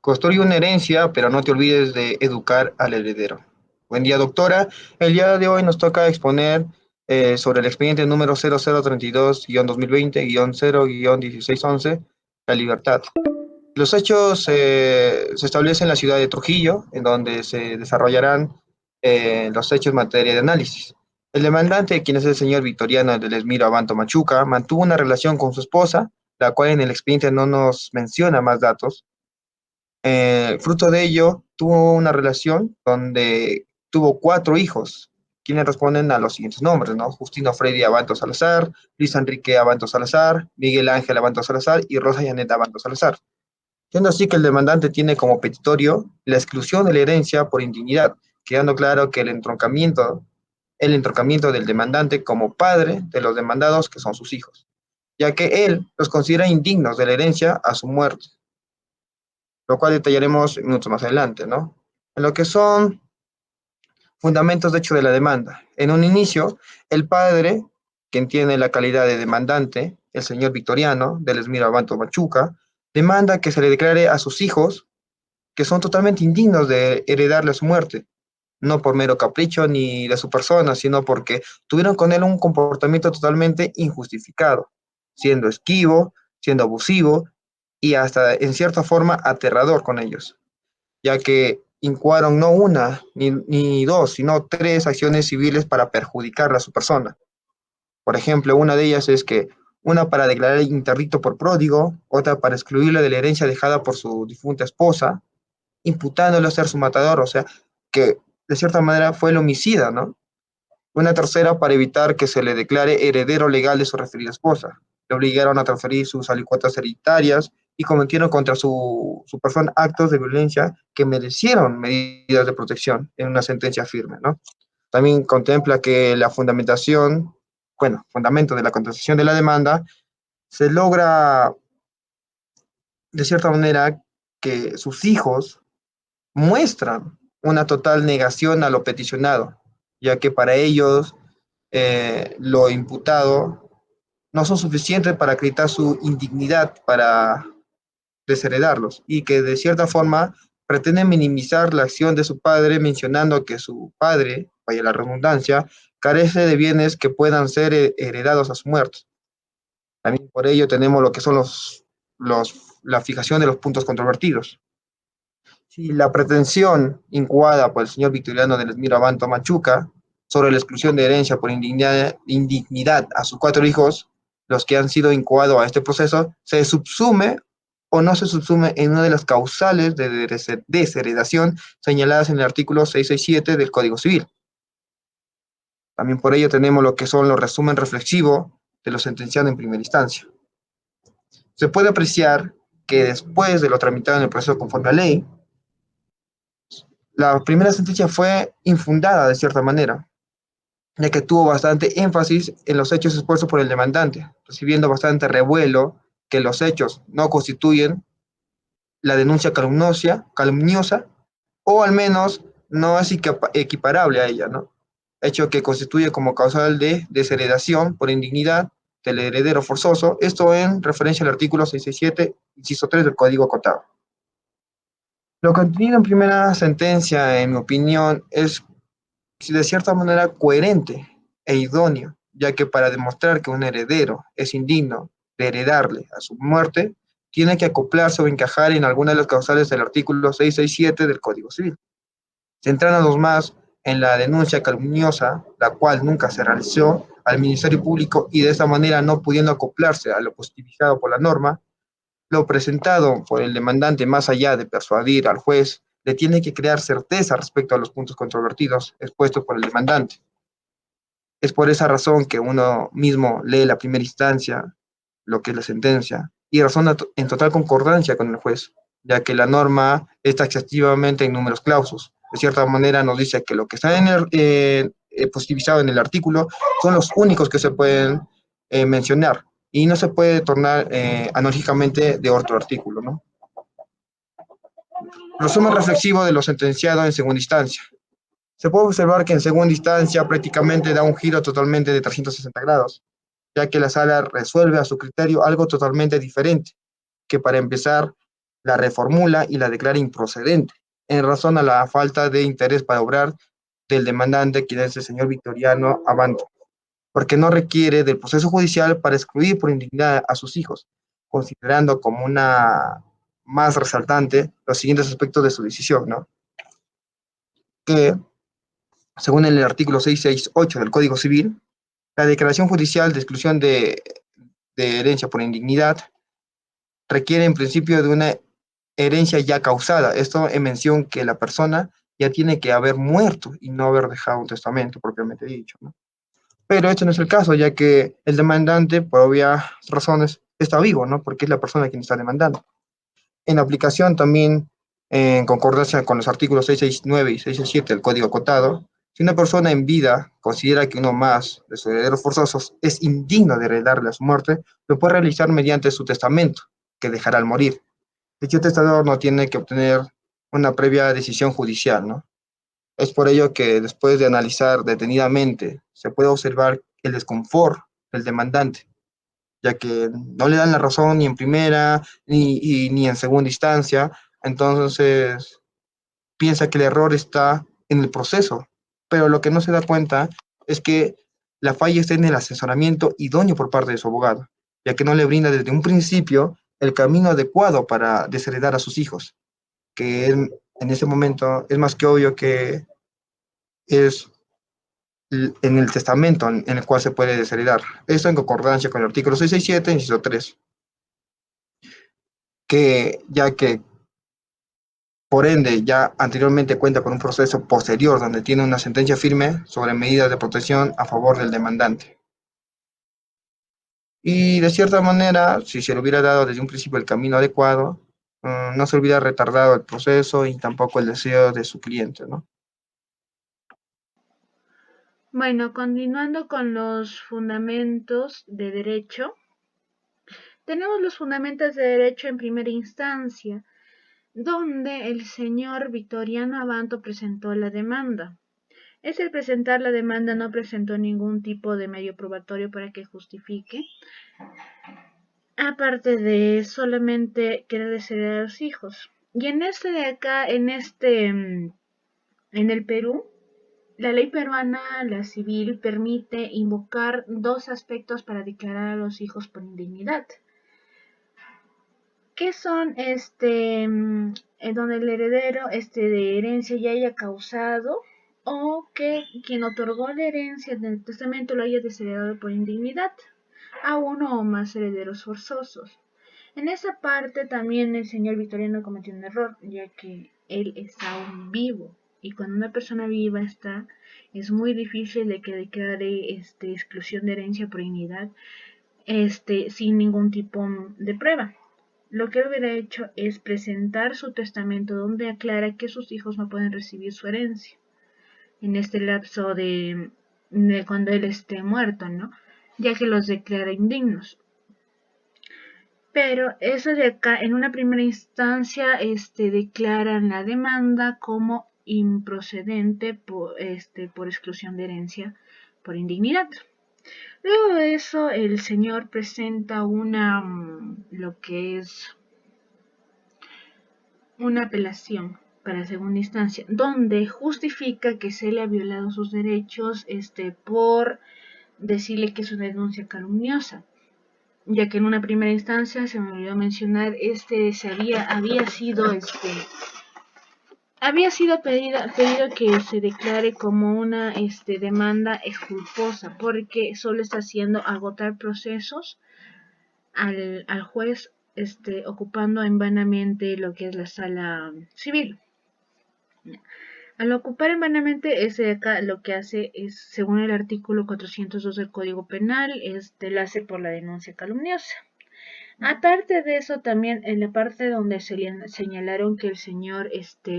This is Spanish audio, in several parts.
Construye una herencia, pero no te olvides de educar al heredero. Buen día, doctora. El día de hoy nos toca exponer sobre el expediente número 0032-2020-0-1611, La Libertad. Los hechos se establecen en la ciudad de Trujillo, en donde se desarrollarán los hechos en materia de análisis. El demandante, quien es el señor Victoriano del Esmiro Abanto Machuca, mantuvo una relación con su esposa, la cual en el expediente no nos menciona más datos. Fruto de ello, tuvo una relación donde tuvo cuatro hijos, quienes responden a los siguientes nombres, ¿no? Justino Freddy Abanto Salazar, Luis Enrique Abanto Salazar, Miguel Ángel Abanto Salazar y Rosa Janet Abanto Salazar. Siendo así que el demandante tiene como petitorio la exclusión de la herencia por indignidad, quedando claro que el entroncamiento del demandante como padre de los demandados, que son sus hijos, ya que él los considera indignos de la herencia a su muerte, lo cual detallaremos minutos más adelante, ¿no? En lo que son fundamentos de hecho de la demanda. En un inicio, el padre, quien tiene la calidad de demandante, el señor Victoriano, del Esmiro Abanto Machuca, demanda que se le declare a sus hijos que son totalmente indignos de heredarle su muerte, no por mero capricho ni de su persona, sino porque tuvieron con él un comportamiento totalmente injustificado, siendo esquivo, siendo abusivo y hasta en cierta forma aterrador con ellos, ya que incoaron no una ni dos, sino tres acciones civiles para perjudicarle a su persona. Por ejemplo, una de ellas es que una para declarar interdicto por pródigo, otra para excluirle de la herencia dejada por su difunta esposa, imputándolo a ser su matador, o sea, que de cierta manera fue el homicida, ¿no? Una tercera para evitar que se le declare heredero legal de su referida esposa. Le obligaron a transferir sus alicuotas hereditarias y cometieron contra su persona actos de violencia que merecieron medidas de protección en una sentencia firme, ¿no? También contempla que la fundamentación, bueno, fundamento de la contestación de la demanda, se logra de cierta manera que sus hijos muestran una total negación a lo peticionado, ya que para ellos lo imputado no son suficientes para acreditar su indignidad para desheredarlos y que de cierta forma pretenden minimizar la acción de su padre mencionando que su padre, vaya la redundancia, carece de bienes que puedan ser heredados a su muerte. También por ello tenemos lo que son la fijación de los puntos controvertidos. Si la pretensión incoada por el señor Victoriano del Esmiro Abanto Machuca sobre la exclusión de herencia por indignidad a sus cuatro hijos, los que han sido incoados a este proceso, se subsume o no se subsume en una de las causales de desheredación señaladas en el artículo 667 del Código Civil. También por ello tenemos lo que son los resumen reflexivo de lo sentenciado en primera instancia. Se puede apreciar que después de lo tramitado en el proceso conforme a ley, la primera sentencia fue infundada de cierta manera, ya que tuvo bastante énfasis en los hechos expuestos por el demandante, recibiendo bastante revuelo que los hechos no constituyen la denuncia calumniosa o al menos no es equiparable a ella, ¿no? Hecho que constituye como causal de desheredación por indignidad del heredero forzoso, esto en referencia al artículo 667, inciso 3 del Código Acotado. Lo contenido en primera sentencia, en mi opinión, es de cierta manera coherente e idóneo, ya que para demostrar que un heredero es indigno de heredarle a su muerte, tiene que acoplarse o encajar en alguna de las causales del artículo 667 del Código Civil. Centrándonos más en la denuncia calumniosa, la cual nunca se realizó al Ministerio Público y de esa manera no pudiendo acoplarse a lo positivizado por la norma, lo presentado por el demandante, más allá de persuadir al juez, le tiene que crear certeza respecto a los puntos controvertidos expuestos por el demandante. Es por esa razón que uno mismo lee la primera instancia, lo que es la sentencia, y razona en total concordancia con el juez, ya que la norma está taxativamente en números clausus. De cierta manera nos dice que lo que está positivizado en el artículo son los únicos que se pueden mencionar y no se puede tornar análogamente de otro artículo, ¿no? Resumen reflexivo de lo sentenciado en segunda instancia. Se puede observar que en segunda instancia prácticamente da un giro totalmente de 360 grados, ya que la sala resuelve a su criterio algo totalmente diferente, que para empezar la reformula y la declara improcedente, en razón a la falta de interés para obrar del demandante, quien es el señor Victoriano Abanto, porque no requiere del proceso judicial para excluir por indignidad a sus hijos, considerando como una más resaltante los siguientes aspectos de su decisión, ¿no? Que, según el artículo 668 del Código Civil, la declaración judicial de exclusión de herencia por indignidad requiere en principio de una herencia ya causada. Esto en mención que la persona ya tiene que haber muerto y no haber dejado un testamento propiamente dicho, ¿no? Pero este no es el caso, ya que el demandante, por obvias razones, está vivo, ¿no? Porque es la persona quien está demandando. En aplicación también, en concordancia con los artículos 669 y 667 del Código Acotado, si una persona en vida considera que uno más de sus herederos forzosos es indigno de heredarle a su muerte, lo puede realizar mediante su testamento, que dejará al morir. Dicho testador no tiene que obtener una previa decisión judicial, ¿no? Es por ello que después de analizar detenidamente, se puede observar el desconfort del demandante, ya que no le dan la razón ni en primera ni en segunda instancia, entonces piensa que el error está en el proceso, pero lo que no se da cuenta es que la falla está en el asesoramiento idóneo por parte de su abogado, ya que no le brinda desde un principio el camino adecuado para desheredar a sus hijos, que en ese momento es más que obvio que es en el testamento en el cual se puede desheredar. Esto en concordancia con el artículo 667, inciso 3, que ya que por ende ya anteriormente cuenta con un proceso posterior donde tiene una sentencia firme sobre medidas de protección a favor del demandante. Y de cierta manera, si se le hubiera dado desde un principio el camino adecuado, no se hubiera retardado el proceso y tampoco el deseo de su cliente, ¿no? Bueno, continuando con los fundamentos de derecho, tenemos los fundamentos de derecho en primera instancia, donde el señor Victoriano Abanto presentó la demanda. Es el presentar la demanda no presentó ningún tipo de medio probatorio para que justifique, aparte de solamente querer desheredar a los hijos. Y en este de acá, en el Perú, la ley peruana, la civil, permite invocar dos aspectos para declarar a los hijos por indignidad. ¿Qué son donde el heredero de herencia ya haya causado o que quien otorgó la herencia del testamento lo haya desheredado por indignidad a uno o más herederos forzosos? En esa parte también el señor Victoriano cometió un error, ya que él está aún vivo. Y cuando una persona viva está, es muy difícil de que declare exclusión de herencia por dignidad sin ningún tipo de prueba. Lo que él hubiera hecho es presentar su testamento donde aclara que sus hijos no pueden recibir su herencia en este lapso de cuando él esté muerto, ¿no? Ya que los declara indignos. Pero eso de acá, en una primera instancia, declaran la demanda como improcedente por exclusión de herencia por indignidad. Luego de eso, el señor presenta lo que es una apelación para segunda instancia, donde justifica que se le ha violado sus derechos, por decirle que es una denuncia calumniosa, ya que en una primera instancia se me olvidó mencionar había sido pedido que se declare como una demanda exculposa porque solo está haciendo agotar procesos al juez ocupando en vanamente lo que es la sala civil. Al ocupar en vanamente, ese de acá lo que hace es, según el artículo 402 del Código Penal, lo hace por la denuncia calumniosa. Aparte de eso, también en la parte donde señalaron que el señor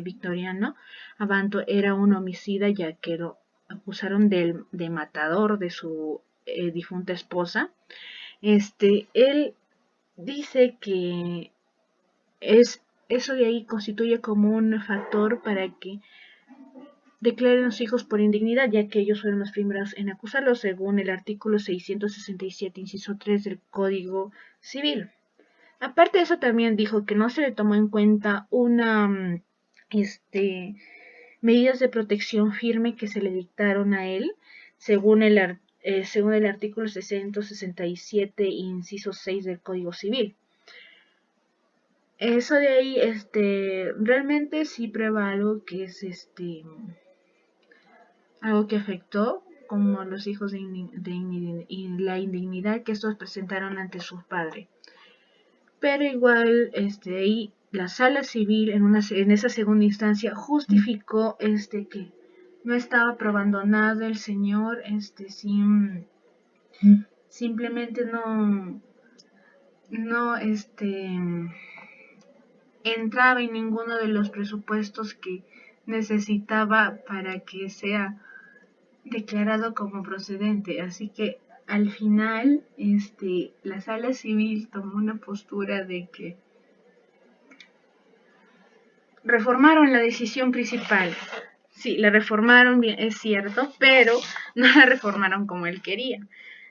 Victoriano Abanto era un homicida, ya que lo acusaron de matador de su difunta esposa, él dice que eso de ahí constituye como un factor para que declaren los hijos por indignidad, ya que ellos fueron los primeros en acusarlo, según el artículo 667, inciso 3 del Código Civil. Aparte de eso, también dijo que no se le tomó en cuenta una este, medidas de protección firme que se le dictaron a él, según el artículo 667, inciso 6 del Código Civil. Eso de ahí, realmente sí prueba algo que es algo que afectó como los hijos y la indignidad que estos presentaron ante su padre. Pero igual, ahí la sala civil en esa segunda instancia justificó que no estaba probando nada el señor, simplemente no, entraba en ninguno de los presupuestos que necesitaba para que sea declarado como procedente. Así que al final, la sala civil tomó una postura de que reformaron la decisión principal. Sí, la reformaron, bien, es cierto, pero no la reformaron como él quería.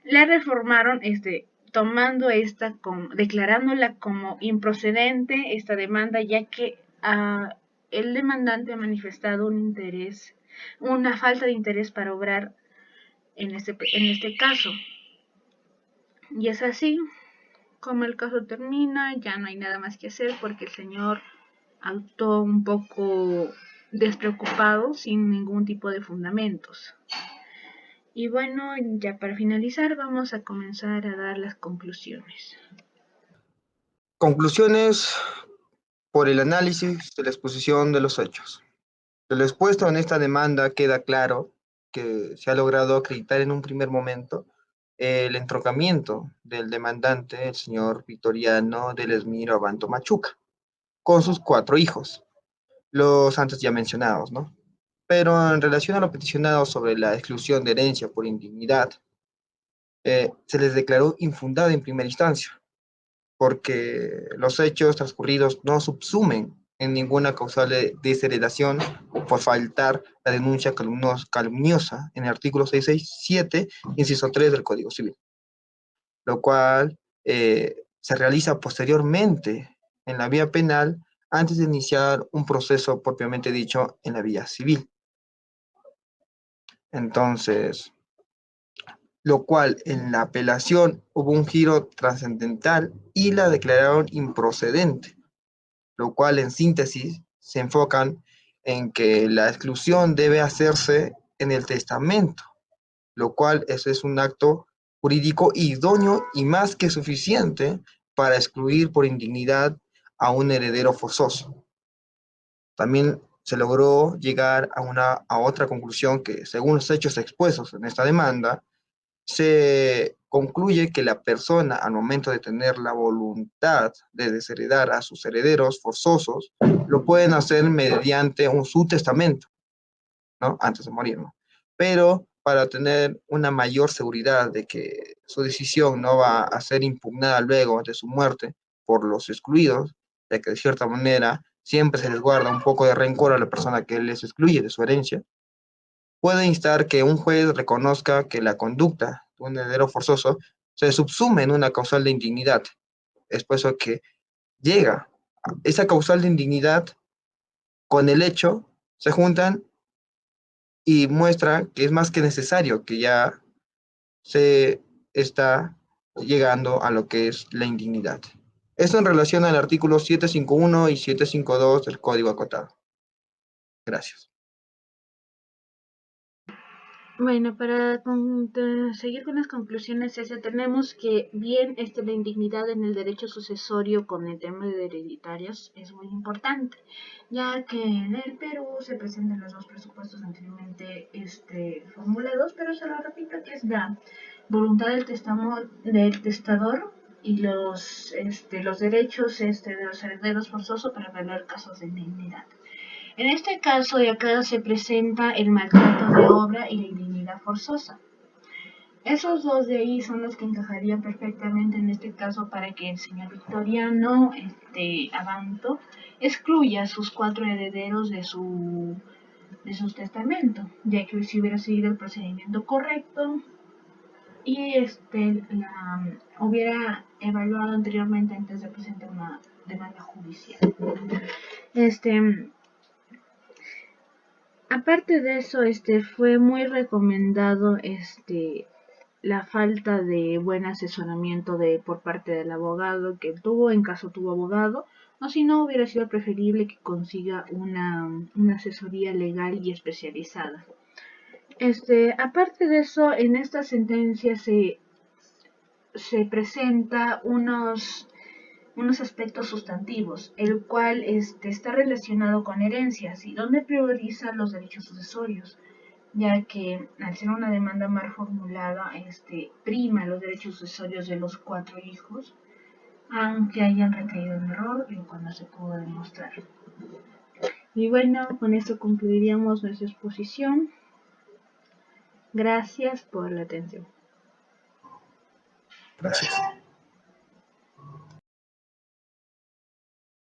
La reformaron tomando declarándola como improcedente esta demanda, ya que el demandante ha manifestado una falta de interés para obrar en este caso. Y es así como el caso termina, ya no hay nada más que hacer porque el señor actuó un poco despreocupado, sin ningún tipo de fundamentos. Y bueno, ya para finalizar vamos a comenzar a dar las conclusiones. Conclusiones por el análisis de la exposición de los hechos. De lo expuesto en esta demanda queda claro que se ha logrado acreditar en un primer momento el entroncamiento del demandante, el señor Victoriano del Esmiro Abanto Machuca, con sus 4 hijos, los antes ya mencionados, ¿no? Pero en relación a lo peticionado sobre la exclusión de herencia por indignidad, se les declaró infundada en primera instancia, porque los hechos transcurridos no subsumen en ninguna causal de desheredación por faltar la denuncia calumniosa en el artículo 667, inciso 3 del Código Civil, lo cual se realiza posteriormente en la vía penal antes de iniciar un proceso propiamente dicho en la vía civil. Entonces, lo cual en la apelación hubo un giro trascendental y la declararon improcedente, lo cual en síntesis se enfocan en que la exclusión debe hacerse en el testamento, lo cual ese es un acto jurídico idóneo y más que suficiente para excluir por indignidad a un heredero forzoso. También se logró llegar a otra conclusión que, según los hechos expuestos en esta demanda, se concluye que la persona, al momento de tener la voluntad de desheredar a sus herederos forzosos, lo pueden hacer mediante su testamento, ¿no? Antes de morir, ¿no? Pero para tener una mayor seguridad de que su decisión no va a ser impugnada luego de su muerte por los excluidos, ya que de cierta manera siempre se les guarda un poco de rencor a la persona que les excluye de su herencia, puede instar que un juez reconozca que la conducta de un heredero forzoso se subsume en una causal de indignidad. Es por eso que llega esa causal de indignidad con el hecho, se juntan y muestra que es más que necesario que ya se está llegando a lo que es la indignidad. Esto en relación al artículo 751 y 752 del Código Acotado. Gracias. Bueno, para seguir con las conclusiones, tenemos que bien la indignidad en el derecho sucesorio con el tema de hereditarios es muy importante, ya que en el Perú se presentan los dos presupuestos anteriormente formulados, pero se lo repito que es la voluntad del testador y los derechos de los herederos forzosos para evaluar casos de indignidad. En este caso de acá se presenta el maltrato de obra y la indignidad forzosa. Esos dos de ahí son los que encajarían perfectamente en este caso para que el señor Victoriano Abanto excluya a sus 4 herederos de su testamento, ya que si hubiera seguido el procedimiento correcto, y hubiera evaluado anteriormente antes de presentar una demanda judicial. Este, Aparte de eso, fue muy recomendado la falta de buen asesoramiento por parte del abogado que tuvo, en caso tuvo abogado, o si no, hubiera sido preferible que consiga una asesoría legal y especializada. Aparte de eso, en esta sentencia se presenta unos aspectos sustantivos, el cual está relacionado con herencias y donde prioriza los derechos sucesorios, ya que al ser una demanda mal formulada, prima los derechos sucesorios de los 4 hijos, aunque hayan recaído en error, lo cual no se pudo demostrar. Y bueno, con esto concluiríamos nuestra exposición. Gracias por la atención. Gracias.